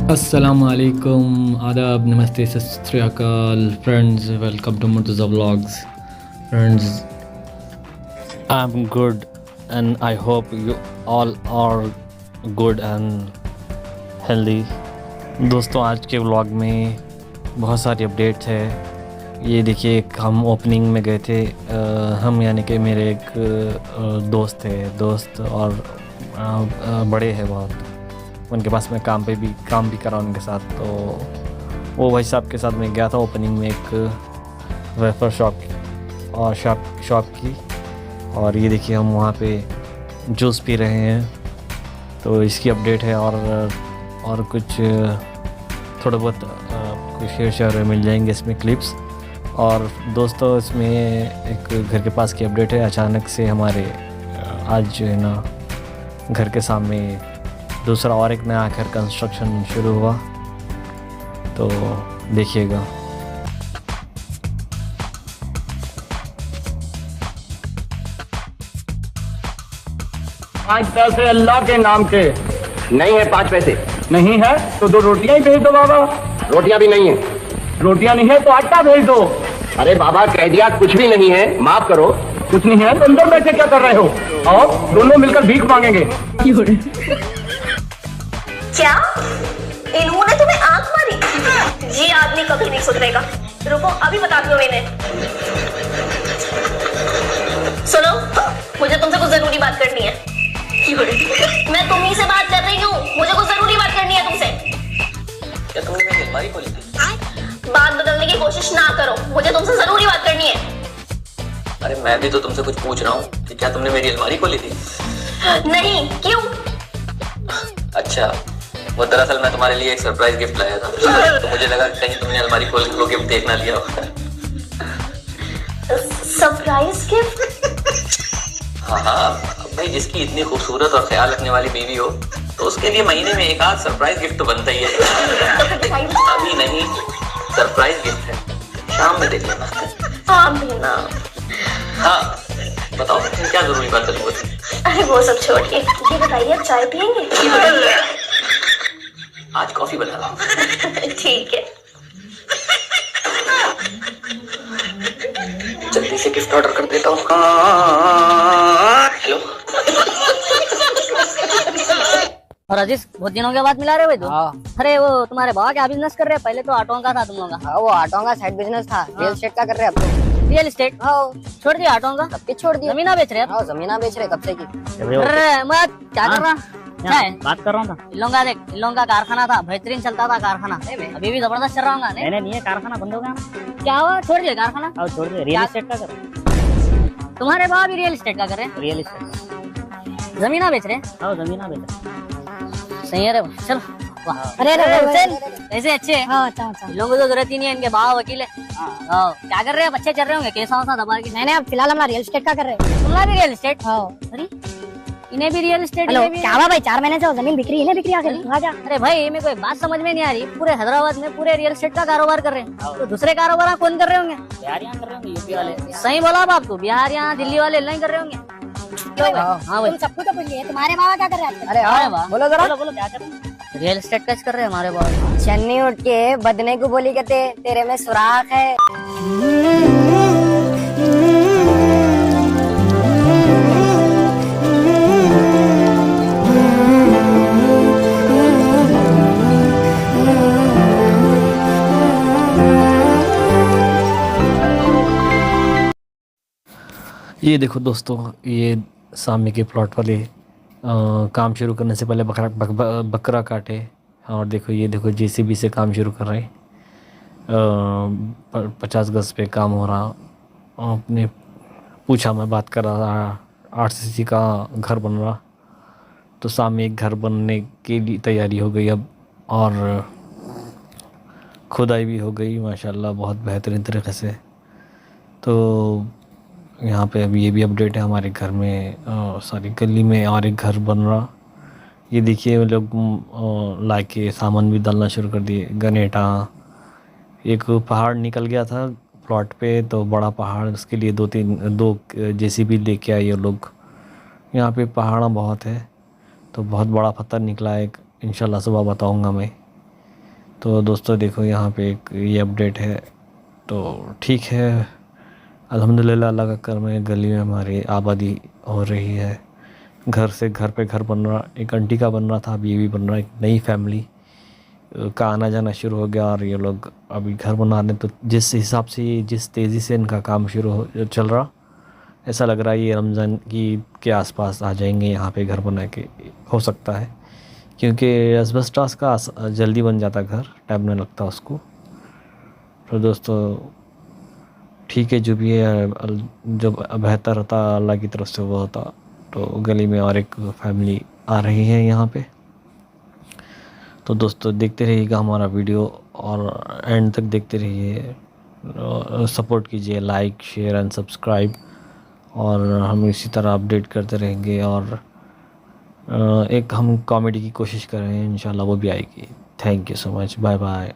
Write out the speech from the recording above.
Assalamualaikum, adab, namaste, sat sri akal, friends. Welcome to Murtaza Vlogs. Friends, I'm good and I hope you all are good and healthy. दोस्तों आज के vlog में बहुत सारी updates है। ये देखिए हम ओपनिंग में गए थे। हम यानी कि मेरे एक दोस्त और बड़े हैं बहुत, उनके पास मैं काम भी करा उनके साथ। तो वो भाई साहब के साथ मैं गया था ओपनिंग में एक वेफर शॉप की। और ये देखिए हम वहाँ पे जूस पी रहे हैं। तो इसकी अपडेट है और कुछ थोड़ा बहुत कुछ शेयर मिल जाएंगे इसमें क्लिप्स। और दोस्तों इसमें एक घर के पास की अपडेट है। अचानक से हमारे आज जो है ना घर के सामने दूसरा और एक नया घर कंस्ट्रक्शन शुरू हुआ, तो देखिएगा। पाँच पैसे अल्लाह के नाम के नहीं है 5 पैसे। नहीं है तो 2 रोटियां ही भेज दो बाबा। रोटियां भी नहीं है। रोटियां नहीं है तो आटा भेज दो। अरे बाबा कह दिया कुछ भी नहीं है, माफ करो। कुछ नहीं है तो अंदर बैठे क्या कर रहे हो? आओ दोनों मिलकर भीख मांगेंगे। क्या इन्होंने तुम्हें आंख मारी? ये आदमी कभी नहीं सुधरेगा। रुको अभी बताती हूँ इन्हें। सुनो, मुझे तुमसे कुछ जरूरी बात करनी है। मैं तुम्ही से बात कर रही हूँ, मुझे कुछ जरूरी बात करनी है तुमसे। क्या तुमने मेरी अलमारी खोली थी? बात बदलने की कोशिश ना करो, मुझे तुमसे जरूरी बात करनी है। अरे मैं भी तो तुमसे कुछ पूछ रहा हूँ कि क्या तुमने मेरी अलमारी खोली थी? नहीं, क्यों? अच्छा, वो दरअसल मैं तुम्हारे लिए एक सरप्राइज गिफ्ट लाया था, तो मुझे लगा कहीं तुमने अलमारी खोल के वो गिफ्ट देख ना लिया हो। Surprise gift? हाँ, भाई जिसकी इतनी खूबसूरत और ख्याल रखने वाली बीवी हो तो उसके लिए महीने में एक आध सरप्राइज गिफ्ट तो बनता ही है। अभी नहीं, सरप्राइज गिफ्ट है, शाम में देख लेना। हाँ बताओ क्या जरूरी बात करनी होती? अरे वो सब छोड़िए, ये बताइए आप चाय पियेंगे? आज कॉफी बना लो। ठीक है। जल्दी से गिफ्ट ऑर्डर कर देता हूँ। हेलो। और अजीज बहुत दिनों के बाद मिला रहे भाई तुम। अरे वो तुम्हारे बाबा क्या बिजनेस कर रहे हैं? पहले तो ऑटों का था तुम लोगों का। वो ऑटो का साइड बिजनेस था। रियल एस्टेट का कर रहे हैं। रियल एस्टेट छोड़ दिया ऑटो का? कब के छोड़ दिया? जमीना बेच रहे हैं। जमीना बेच रहे कब से की? अरे मैं क्या कर रहा? क्या है? बात कर रहा हूँ। इन लोगों का देख, इन लोगों का कारखाना था, बेहतरीन चलता था कारखाना। अभी भी जबरदस्त चल रहा होगा। नहीं ये कारखाना बंद हो गया। क्या हुआ? छोड़ दिया कारखाना? अब छोड़ दे, रियल एस्टेट का कर। तुम्हारे बाबा भी रियल एस्टेट का कर रहे हैं? रियल एस्टेट जमीना बेच रहे हैं? जमीना बेच। सही है रे, चल। अरे ऐसे अच्छे हैं। लोगों को तो जरूरत ही नहीं है, इनके बाबा वकील है। क्या कर रहे हैं? बच्चे चल रहे होंगे केसा वसा दबा के। नहीं अब फिलहाल हम रियल एस्टेट का कर रहे हैं। तुमने भी रियल एस्टेट? अरे इन्हें भी रियल एस्टेट? क्या हुआ भाई? 4 महीने से जमीन बिक्री इन्हें बिक्री आगे। अरे भाई मेरे को एक बात समझ में नहीं आ रही, पूरे हैदराबाद में पूरे रियल एस्टेट का कारोबार कर रहे हैं, तो दूसरे कारोबार कौन कर रहे होंगे? बिहार यहाँ कर रहे होंगे, यूपी वाले। सही बोला बाप, तू बिहार यहाँ दिल्ली वाले नहीं कर रहे होंगे। हाँ भाई, सबको तो बोलिए तुम्हारे बाबा क्या कर रहे हैं? अरे हाँ बोलो जरा। बोलो क्या कर रहे हैं? रियल एस्टेट कैसे कर रहे हैं हमारे बाबा? चन्नी उठ के बदने को बोली कहते तेरे में सुराख है। ये देखो दोस्तों, ये सामने के प्लॉट वाले काम शुरू करने से पहले बकरा काटे। और देखो ये देखो जेसीबी से काम शुरू कर रहे हैं। 50 गज पे काम हो रहा। आपने पूछा, मैं बात कर रहा था, आरसीसी का घर बन रहा। तो सामने एक घर बनने के लिए तैयारी हो गई अब, और खुदाई भी हो गई माशाल्लाह बहुत बेहतरीन तरीके से। तो यहाँ पे अभी ये भी अपडेट है, हमारे घर में सारी गली में और एक घर बन रहा। ये देखिए वो लोग ला के सामान भी डालना शुरू कर दिए। गनेटा, एक पहाड़ निकल गया था प्लॉट पे, तो बड़ा पहाड़, उसके लिए दो जेसीबी लेके आए ये लोग। यहाँ पे पहाड़ा बहुत है, तो बहुत बड़ा पत्थर निकला एक, इंशाल्लाह सुबह बताऊँगा मैं। तो दोस्तों देखो यहाँ पे एक ये अपडेट है। तो ठीक है, अल्हम्दुलिल्लाह अल्लाह का करम है, गली में हमारी आबादी हो रही है, घर से घर पे घर बन रहा, एक आंटी का बन रहा था, अभी ये भी बन रहा है, एक नई फैमिली का आना जाना शुरू हो गया। और ये लोग अभी घर बना रहे, तो जिस हिसाब से जिस तेज़ी से इनका काम चल रहा, ऐसा लग रहा है ये रमज़ान की के आसपास आ जाएंगे यहाँ पे घर बना के, हो सकता है, क्योंकि एस्बेस्टॉस का जल्दी बन जाता घर, टाइम नहीं लगता उसको। तो दोस्तों ठीक है, जो भी है जो बेहतर होता अल्लाह की तरफ से वो होता। तो गली में और एक फैमिली आ रही है यहाँ पे। तो दोस्तों देखते रहिएगा हमारा वीडियो और एंड तक देखते रहिए, सपोर्ट कीजिए, लाइक शेयर एंड सब्सक्राइब, और हम इसी तरह अपडेट करते रहेंगे। और एक हम कॉमेडी की कोशिश कर रहे हैं, इंशाल्लाह वो भी आएगी। Thank you so much, bye bye.